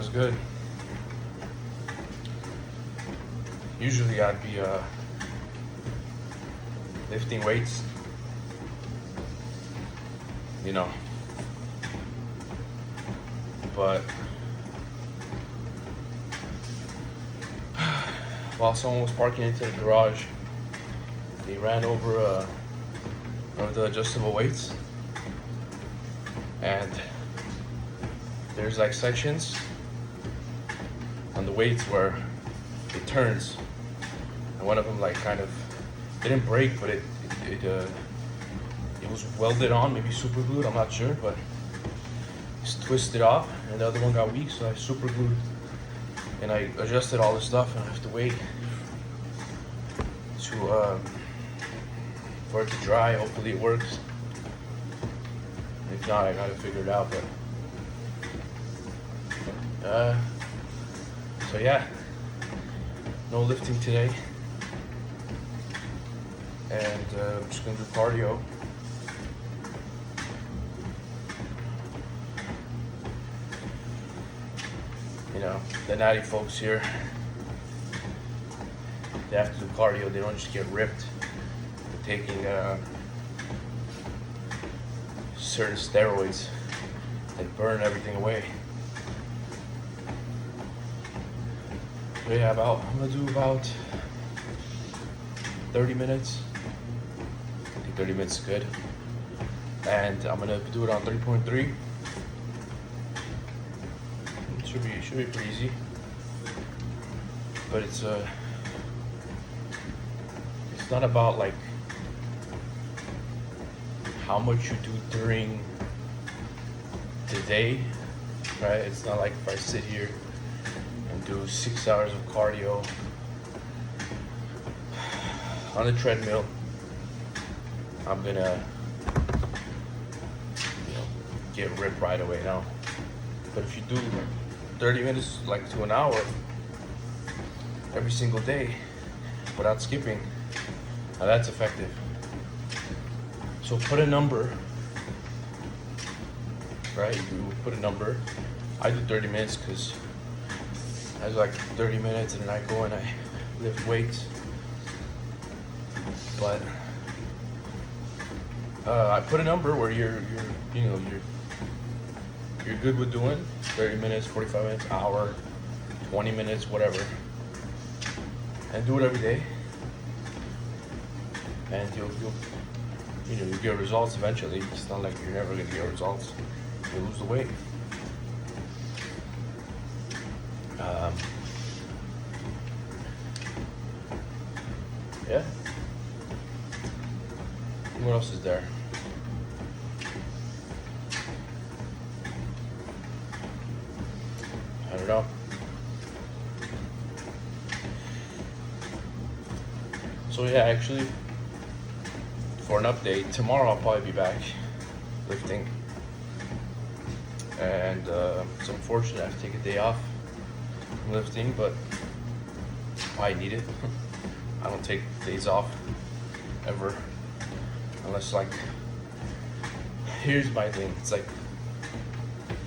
was good. Usually I'd be lifting weights, you know, but while someone was parking into the garage, they ran over one of the adjustable weights, and there's like sections on the weights where it turns, and one of them like kind of didn't break, but it was welded on, maybe super glued, I'm not sure, but it's twisted off, and the other one got weak, so I super glued and I adjusted all the stuff, and I have to wait to for it to dry. Hopefully it works. If not, I gotta figure it out. But so yeah, no lifting today, and I'm just gonna do cardio. You know, the natty folks here, they have to do cardio. They don't just get ripped. They're taking certain steroids that burn everything away. So yeah, I'm gonna do about 30 minutes. I think 30 minutes is good. And I'm gonna do it on 3.3. Should be pretty easy. But it's not about like how much you do during the day, right? It's not like if I sit here and do 6 hours of cardio on the treadmill, I'm gonna, get ripped right away now. But if you do 30 minutes, like to an hour, every single day, without skipping, now that's effective. So put a number, right? You put a number. I do 30 minutes because I do like 30 minutes, and then I go and I lift weights. But I put a number where you're good with doing 30 minutes, 45 minutes, hour, 20 minutes, whatever, and do it every day, and you'll get results eventually. It's not like you're never gonna get results. You lose the weight. Yeah. What else is there? I don't know. So yeah, actually, for an update, tomorrow I'll probably be back lifting. And it's unfortunate I have to take a day off from lifting, but I need it. I don't take days off ever, unless like, here's my thing. It's like,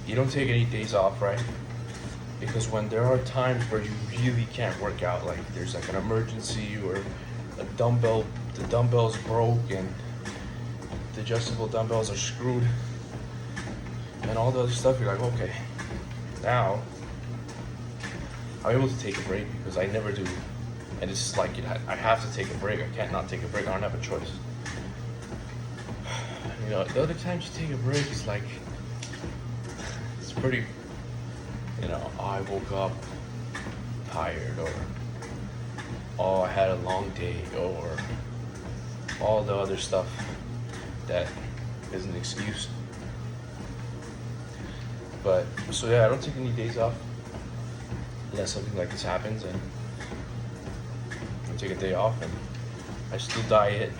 you don't take any days off, right? Because when there are times where you really can't work out, like there's like an emergency, or the dumbbell's broke, and the adjustable dumbbells are screwed, and all the other stuff, you're like, okay, now I'm able to take a break, because I never do. And it's like, I have to take a break. I can't not take a break. I don't have a choice. The other times you take a break, it's like, it's pretty, I woke up tired, or I had a long day, or all the other stuff that is an excuse. But so yeah, I don't take any days off unless something like this happens, and I take a day off, and I still diet.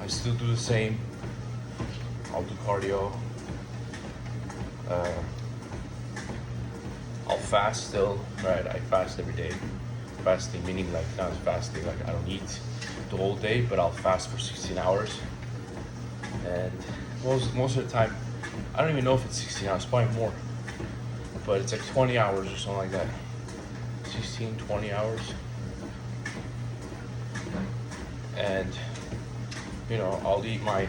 I still do the same. I'll do cardio. I'll fast still, right? I fast every day. Fasting meaning like not fasting, like I don't eat the whole day, but I'll fast for 16 hours. And most of the time, I don't even know if it's 16 hours, probably more. but it's like 20 hours or something like that. 16, 20 hours. And, you know, I'll eat my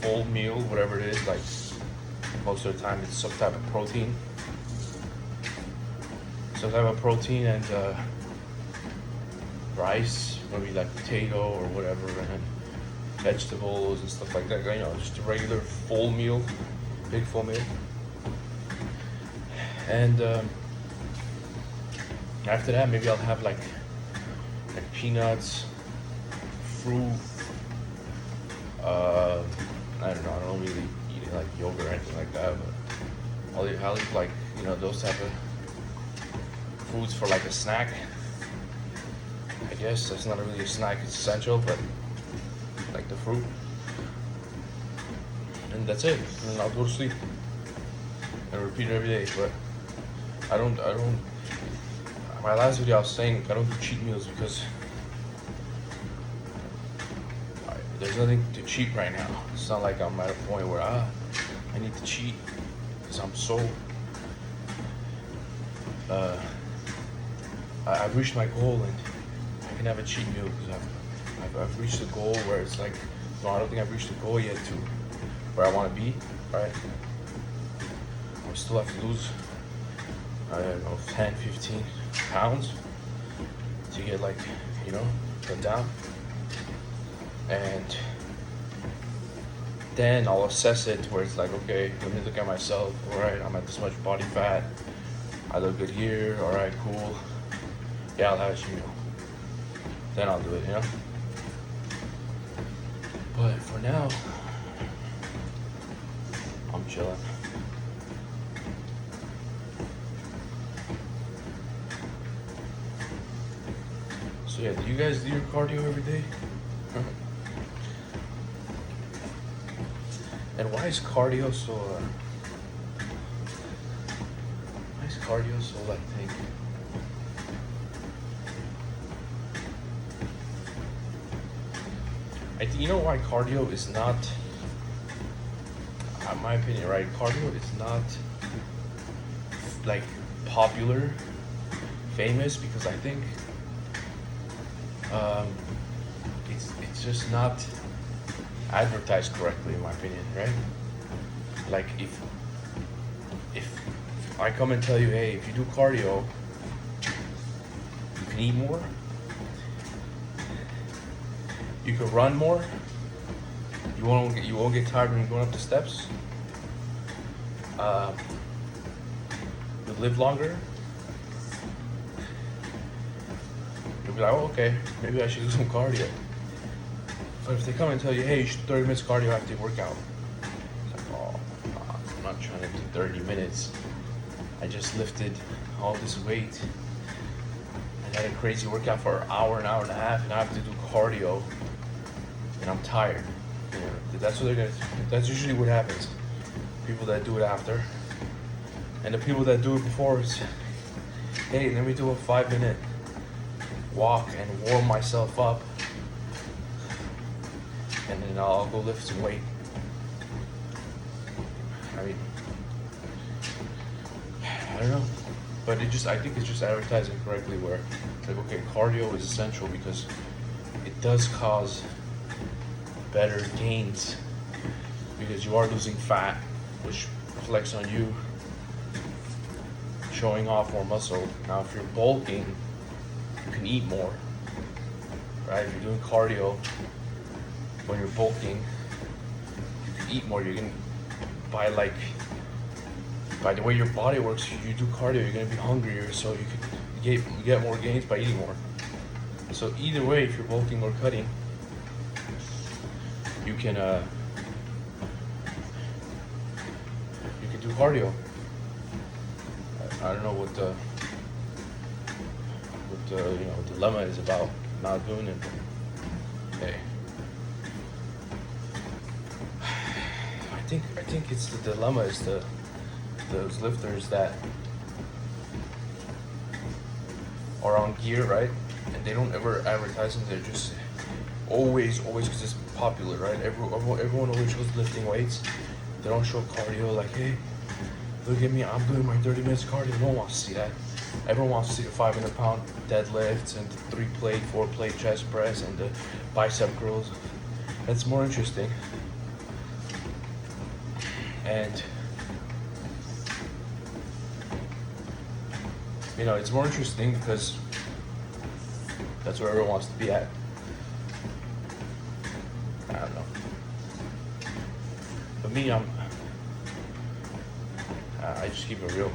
full meal, whatever it is, like most of the time it's some type of protein. Some type of protein and rice, maybe like potato or whatever, and vegetables and stuff like that. You know, just a regular full meal, big full meal. And after that, maybe I'll have like peanuts, fruit. I don't know. I don't really eat like yogurt or anything like that, but I'll eat like, you know, those type of foods for like a snack. I guess that's not really a snack; it's essential, but like the fruit, and that's it. And then I'll go to sleep and repeat it every day. But I don't. My last video, I was saying I don't do cheat meals because there's nothing to cheat right now. It's not like I'm at a point where I need to cheat because I'm so I've reached my goal and I can have a cheat meal because I've reached the goal where it's like, no, I don't think I've reached the goal yet to where I want to be, right? I still have to lose, I don't know, 10, 15 pounds to get like, you know, cut down. And then I'll assess it where it's like, okay, let me look at myself. All right, I'm at this much body fat. I look good here. All right, cool. Yeah, I'll have a cheat meal. Then I'll do it, you know? But for now, I'm chilling. So yeah, do you guys do your cardio every day? And why is cardio so like thing? You know why cardio is not, in my opinion, right? Cardio is not like popular, famous, because I think it's just not advertised correctly, in my opinion, right? Like if I come and tell you, hey, if you do cardio, you can eat more, you can run more, you won't get tired when you're going up the steps, you'll live longer. You'll be like, oh, okay, maybe I should do some cardio. But if they come and tell you, hey, you should do 30 minutes cardio after your workout, it's like, oh, I'm not trying to do 30 minutes. I just lifted all this weight and had a crazy workout for an hour and a half, and I have to do cardio, and I'm tired. You know, that's usually what happens. People that do it after, and the people that do it before is, hey, let me do a 5-minute walk and warm myself up, and then I'll go lift some weight. I mean, I don't know, but I think it's just advertising correctly where it's like, okay, cardio is essential because it does cause better gains because you are losing fat, which reflects on you showing off more muscle. Now, if you're bulking, you can eat more, right? If you're doing cardio, when you're bulking, you can eat more. You're gonna, by the way your body works, you do cardio, you're gonna be hungrier, so you can get more gains by eating more. So either way, if you're bulking or cutting, you can do cardio. I don't know what the dilemma is about not doing it. Hey, I think it's the dilemma is those lifters that are on gear, right? And they don't ever advertise them. They're just always because it's popular, right? Everyone always shows lifting weights. They don't show cardio. Like, hey, Look at me, I'm doing my 30 minutes cardio. No one wants to see that. Everyone wants to see the 500-pound deadlifts and the 3-plate, 4-plate chest press and the bicep curls. That's more interesting. And you know, it's more interesting because that's where everyone wants to be at. I don't know. For me, I just keep it real.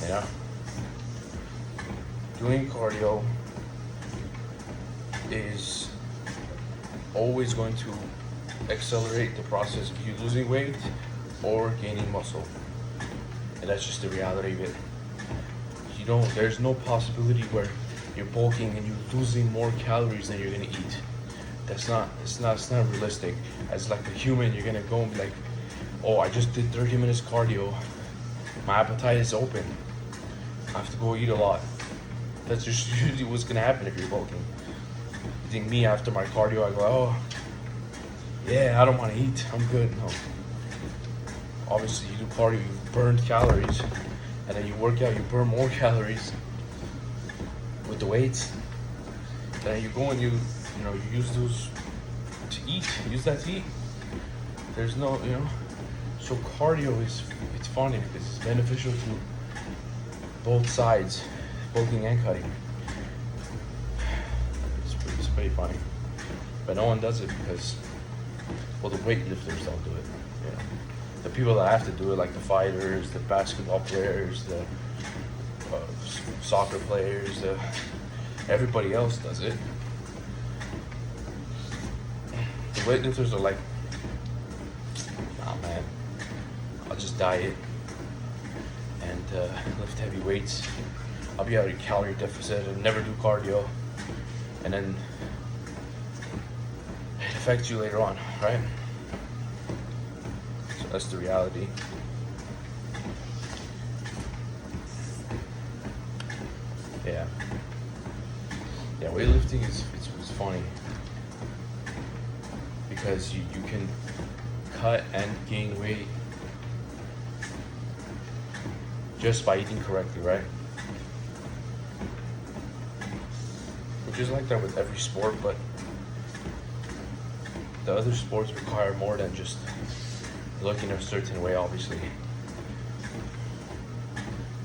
You know? Doing cardio is always going to accelerate the process of you losing weight or gaining muscle. And that's just the reality of it. There's no possibility where you're bulking and you're losing more calories than you're gonna eat. It's not realistic. As like a human, you're gonna go and be like, oh, I just did 30 minutes cardio. My appetite is open. I have to go eat a lot. That's just usually what's gonna happen if you're bulking. You think me after my cardio, I go, oh, yeah, I don't wanna eat, I'm good. No. Obviously you do cardio, you burn calories, and then you work out, you burn more calories with the weights. Then you go and you use those to eat. Use that to eat. There's no, so cardio it's funny because it's beneficial to both sides, bulking and cutting. It's pretty funny. But no one does it because, well, the weightlifters don't do it. The people that have to do it, like the fighters, the basketball players, the soccer players, everybody else does it. The weightlifters are like, nah, man, I'll just diet and lift heavy weights. I'll be out of calorie deficit and never do cardio, and then it affects you later on, right? So that's the reality. Yeah, weightlifting is funny because you can cut and gain weight just by eating correctly, right? Which is like that with every sport, but the other sports require more than just looking a certain way, obviously.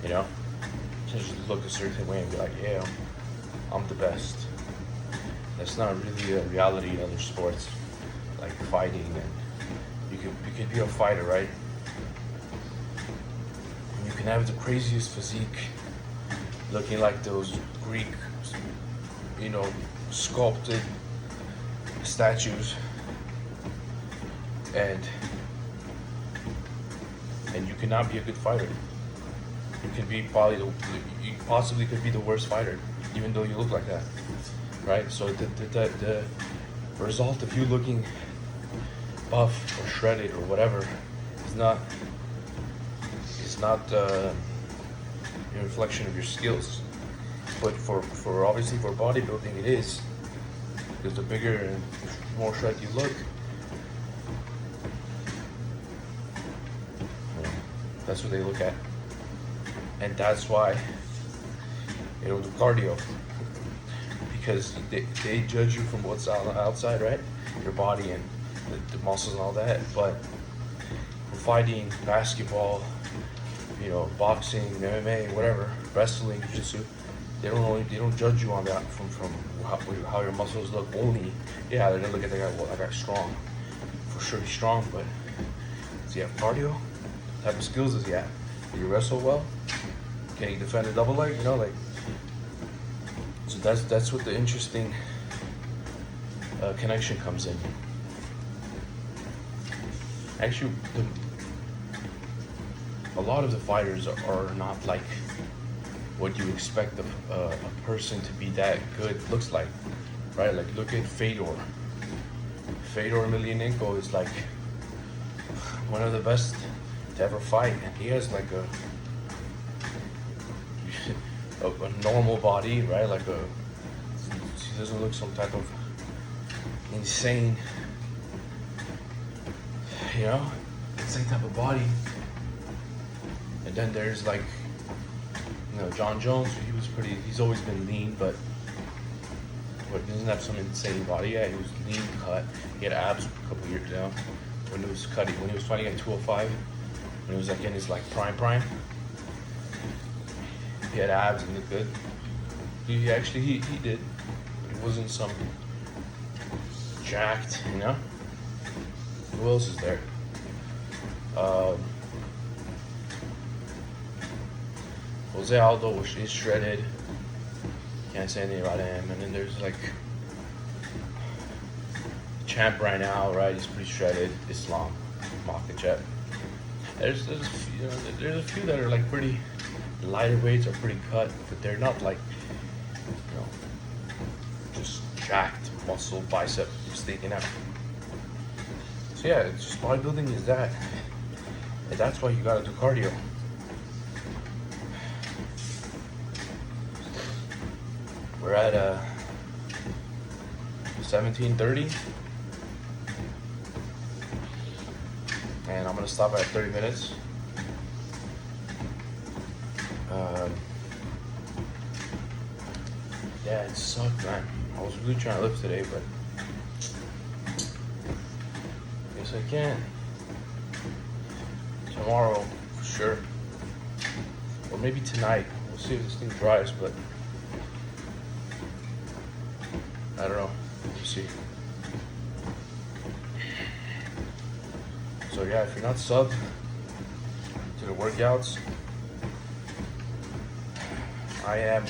You know? Just look a certain way and be like, yeah, I'm the best. That's not really a reality in other sports, like fighting, and you could be a fighter, right? And you can have the craziest physique, looking like those Greek, sculpted statues, and you cannot be a good fighter. You can be you possibly could be the worst fighter, even though you look like that, right? So the result of you looking buff or shredded or whatever is not a reflection of your skills. But for obviously for bodybuilding it is, because the bigger and more shredded you look, that's what they look at. And that's why the cardio, because they judge you from what's outside, right? Your body and the muscles and all that. But for fighting, basketball, boxing, MMA, whatever, wrestling, jiu-jitsu, they don't judge you on that from how your muscles look only. Yeah, they're gonna look at that guy's strong. For sure he's strong, but does he have cardio? What type of skills does he have? Do you wrestle well? Can he defend a double leg? So that's what the interesting connection comes in. Actually, a lot of the fighters are not like what you expect a person to be that good looks like, right? Like look at Fedor. Fedor Emelianenko is like one of the best to ever fight, and he has like a normal body, right? He doesn't look some type of insane, insane type of body. And then there's like, John Jones. He's always been lean, but he doesn't have some insane body. Yeah, he was lean cut. He had abs a couple years now when he was fighting at 205, when he was like in his like prime. He had abs and looked good. He did. He wasn't some jacked, Who else is there? Jose Aldo is shredded. Can't say anything about him. And then there's like Champ right now, right? He's pretty shredded. Islam Makhachev. There's a few that are like pretty lighter weights are pretty cut, but they're not like just jacked muscle bicep sticking out. So yeah, it's just bodybuilding is that. And that's why you gotta do cardio. We're at 17:30, and I'm gonna stop at 30 minutes. Yeah, it sucked, man. I was really trying to lift today, but guess I can. Tomorrow, for sure. Or maybe tonight. We'll see if this thing dries, but I don't know. We'll see. So yeah, if you're not subbed to the workouts, I am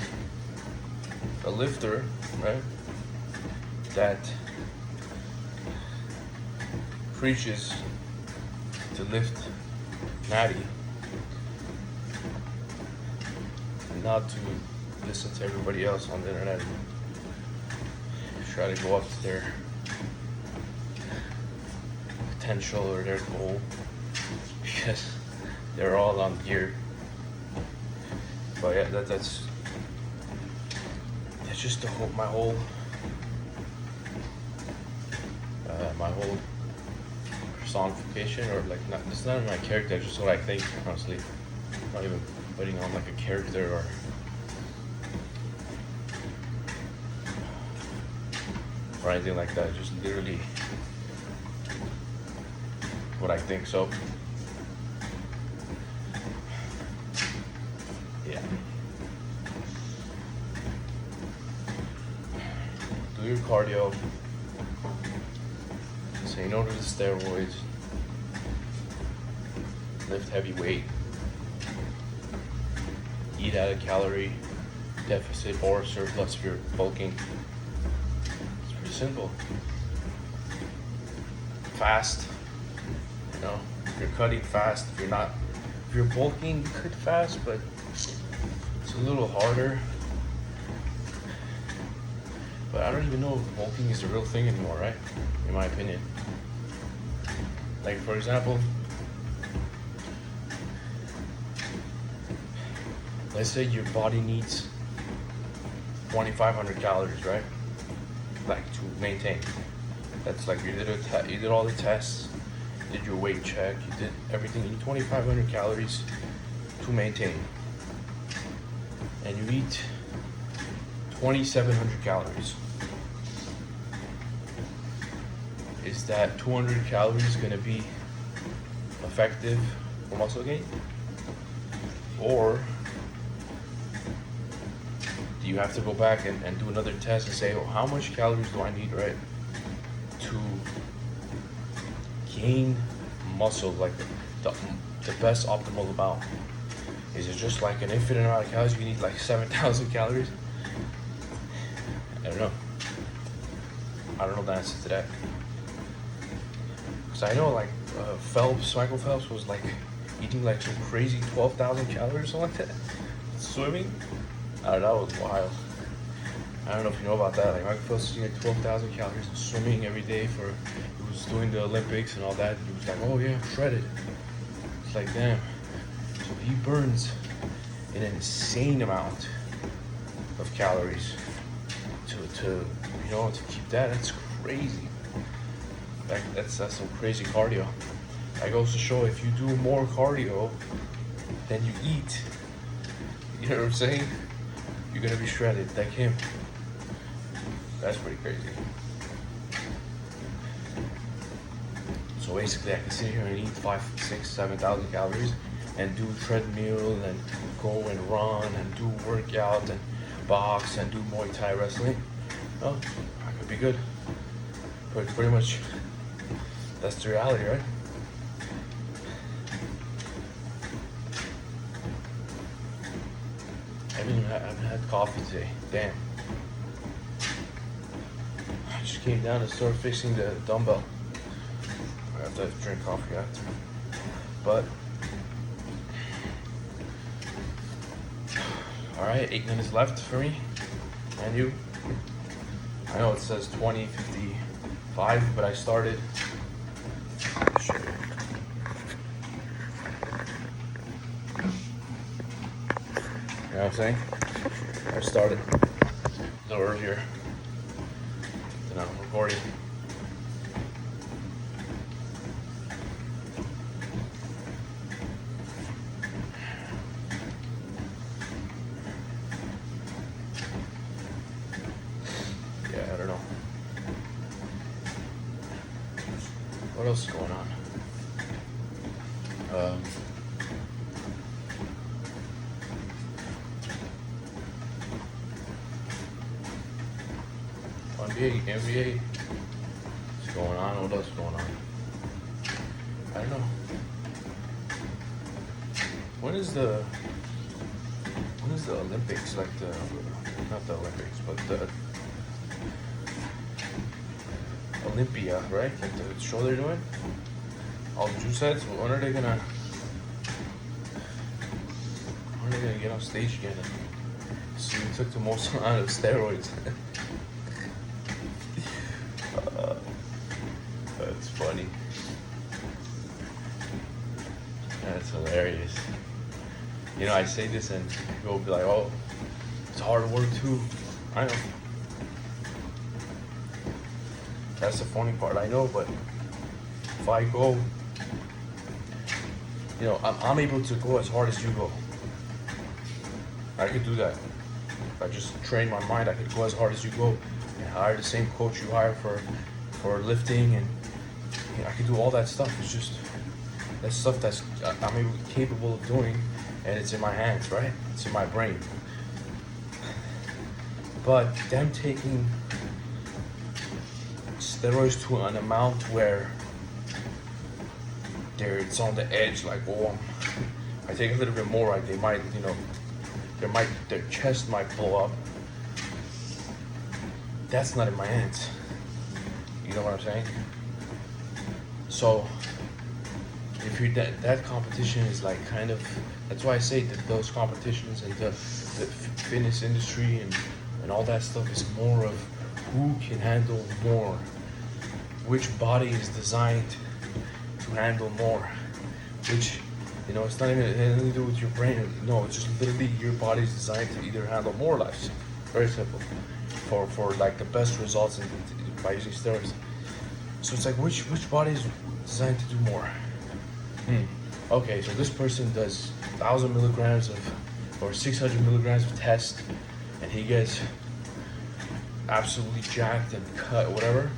a lifter, right? That preaches to lift natty, and not to listen to everybody else on the internet. Try to go up to their potential or their goal, because they're all on gear. But yeah, that's just my whole personification, or like it's not my character. It's just what I think, honestly. I'm not even putting on like a character or anything like that. Just literally what I think. So yeah, do your cardio. Say no to the steroids. Lift heavy weight. Eat at a calorie deficit or surplus if you're bulking. It's pretty simple. Fast. If you're cutting fast, if you're bulking, you cut fast, but it's a little harder. But I don't even know if bulking is a real thing anymore, right? In my opinion. Like, for example, let's say your body needs 2,500 calories, right? Like, to maintain. That's like you did all the tests, you did your weight check, you did everything. You need 2,500 calories to maintain. And you eat 2,700 calories. Is that 200 calories going to be effective for muscle gain? Or do you have to go back and do another test and say, oh, how much calories do I need, right, to gain muscle, like the best optimal amount? Is it just like an infinite amount of calories? You need like 7,000 calories? I don't know. I don't know the answer to that. Because I know like Michael Phelps was like eating like some crazy 12,000 calories or something like that. Swimming? I don't know, it was wild. I don't know if you know about that. Like Michael Phelps was eating like 12,000 calories and swimming every day he was doing the Olympics and all that. He was like, oh yeah, I'm shredded. It's like, damn. So he burns an insane amount of calories to keep that. That's crazy. That's some crazy cardio. That goes to show if you do more cardio, then you eat. You know what I'm saying? You're gonna be shredded like him. That's pretty crazy. So basically, I can sit here and eat 5, 6, 7,000 calories and do treadmill and go and run and do workout and box and do Muay Thai wrestling. Oh, I could be good. But pretty much, that's the reality, right? I haven't had coffee today. Damn. I just came down to start fixing the dumbbell. I have to drink coffee after. But, alright, 8 minutes left for me. And you. I know it says 20:55, but I started. Shit. You know what I'm saying? I started a little earlier than I'm recording. Yeah, I don't know. What else is going on? NBA, what's going on? What else is going on? I don't know. When is the Olympics? Like not the Olympics, but the Olympia, right? Like the show they're doing. All the juice heads. When are they gonna get on stage again? So we took the most amount of steroids. That's funny. That's hilarious. You know, I say this and people will be like, oh, it's hard work too. I know. That's the funny part. I know, but if I go, you know, I'm able to go as hard as you go. I could do that. If I just train my mind, I could go as hard as you go and hire the same coach you hire for lifting, and you know, I could do all that stuff. It's just that's stuff that's I'm capable of doing, and it's in my hands, right? It's in my brain. But them taking steroids to an amount where it's on the edge, like, oh, I take a little bit more, like they might, you know, their chest might blow up. That's not in my hands. You know what I'm saying? So if you're that competition is like kind of, that's why I say that those competitions and the fitness industry and all that stuff is more of who can handle more, which body is designed to handle more, which, you know, it's not even anything to do with your brain. No, it's just literally your body is designed to either handle more or less. Very simple. For like the best results by using steroids. So it's like which body is designed to do more? Okay, so this person does 1,000 milligrams or 600 milligrams of test, and he gets absolutely jacked and cut or whatever.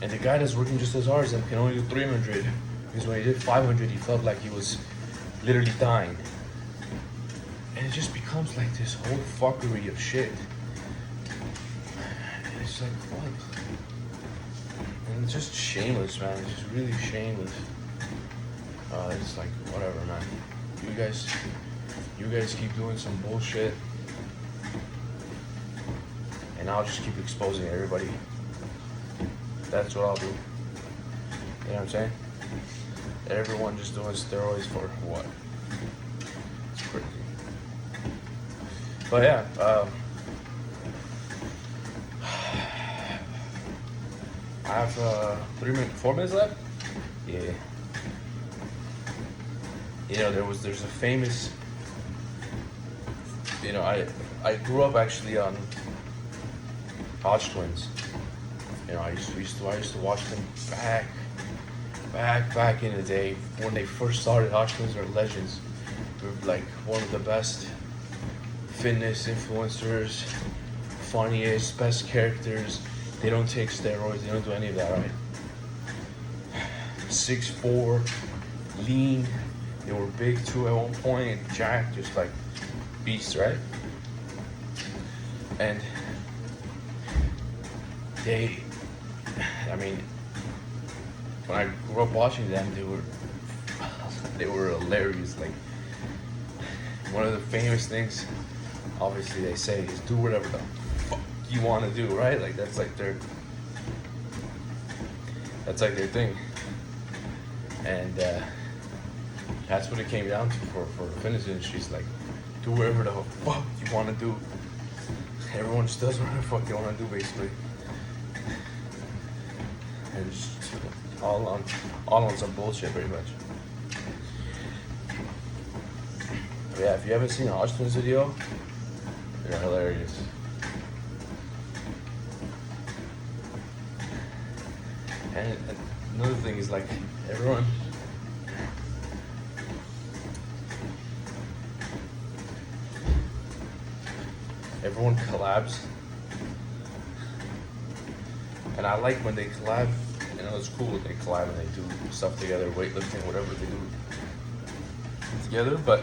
And the guy that's working just as hard as him can only do 300, because when he did 500, he felt like he was literally dying. And it just becomes like this whole fuckery of shit. And it's like, what? And it's just shameless, man. It's just really shameless. It's like, whatever, man. You guys keep doing some bullshit, and I'll just keep exposing everybody. That's what I'll do. You know what I'm saying? Everyone just doing steroids for what? It's crazy. But yeah, I have 4 minutes left. Yeah. You know, there's a famous. You know, I grew up actually on Hodge Twins. You know, I used to watch them back back in the day when they first started, Hodge Twins are legends. They're like one of the best fitness influencers, funniest, best characters. They don't take steroids. They don't do any of that, right? 6'4", lean. They were big too at one point, and jacked, just like beasts, right? And I mean, when I grew up watching them, they were hilarious. Like, one of the famous things, obviously, they say is do whatever the fuck you want to do, right? Like that's like their thing, and that's what it came down to for the fitness industry. It's like do whatever the fuck you want to do. Everyone just does whatever the fuck they want to do, basically. And just all on some bullshit, pretty much. But yeah, if you haven't seen a Hodge Twins video, they're hilarious. And another thing is like everyone collabs, and I like when they collab. You know, it's cool when they collab and they do stuff together, weightlifting, whatever they do together. But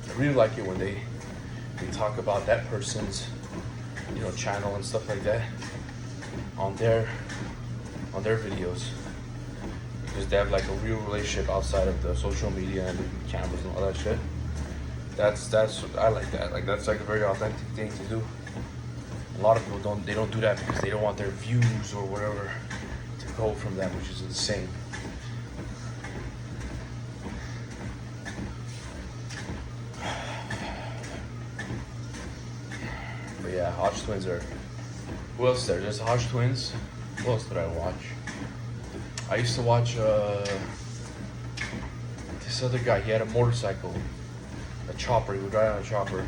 I really like it when they talk about that person's, you know, channel and stuff like that on their videos, because they have like a real relationship outside of the social media and the cameras and all that shit. That's I like that. Like that's like a very authentic thing to do. A lot of people don't do that because they don't want their views or whatever to go from them, which is insane. But yeah, Hodge Twins are. Who else is there? There's Hodge Twins. Who else did I watch? I used to watch this other guy. He had a motorcycle, a chopper. He would ride on a chopper.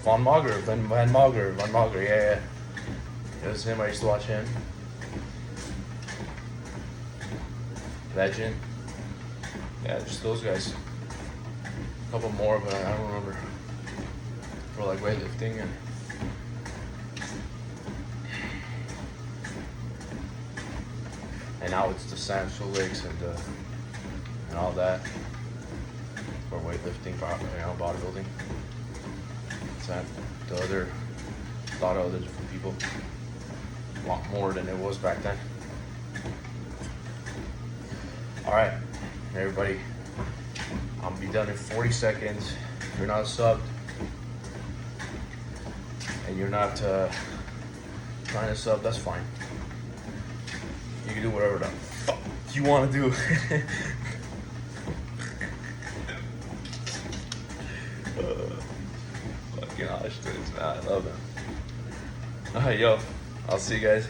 Van Mager, yeah. It was him. I used to watch him. Legend. Yeah, just those guys. A couple more, but I don't remember. For like weightlifting and now it's the Sam Suleks and all that for weightlifting, you know, bodybuilding. It's that the other, a lot of other different people, a lot more than it was back then. All right, everybody, I'll be done in 40 seconds. If you're not subbed and you're not trying to sub, that's fine. You can do whatever the fuck you want to do. Fucking Hodge Twins, man. I love them. Alright, yo. I'll see you guys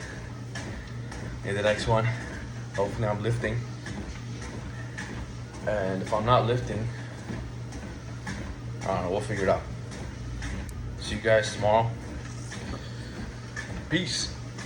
in the next one. Hopefully I'm lifting. And if I'm not lifting, I don't know, we'll figure it out. See you guys tomorrow. Peace.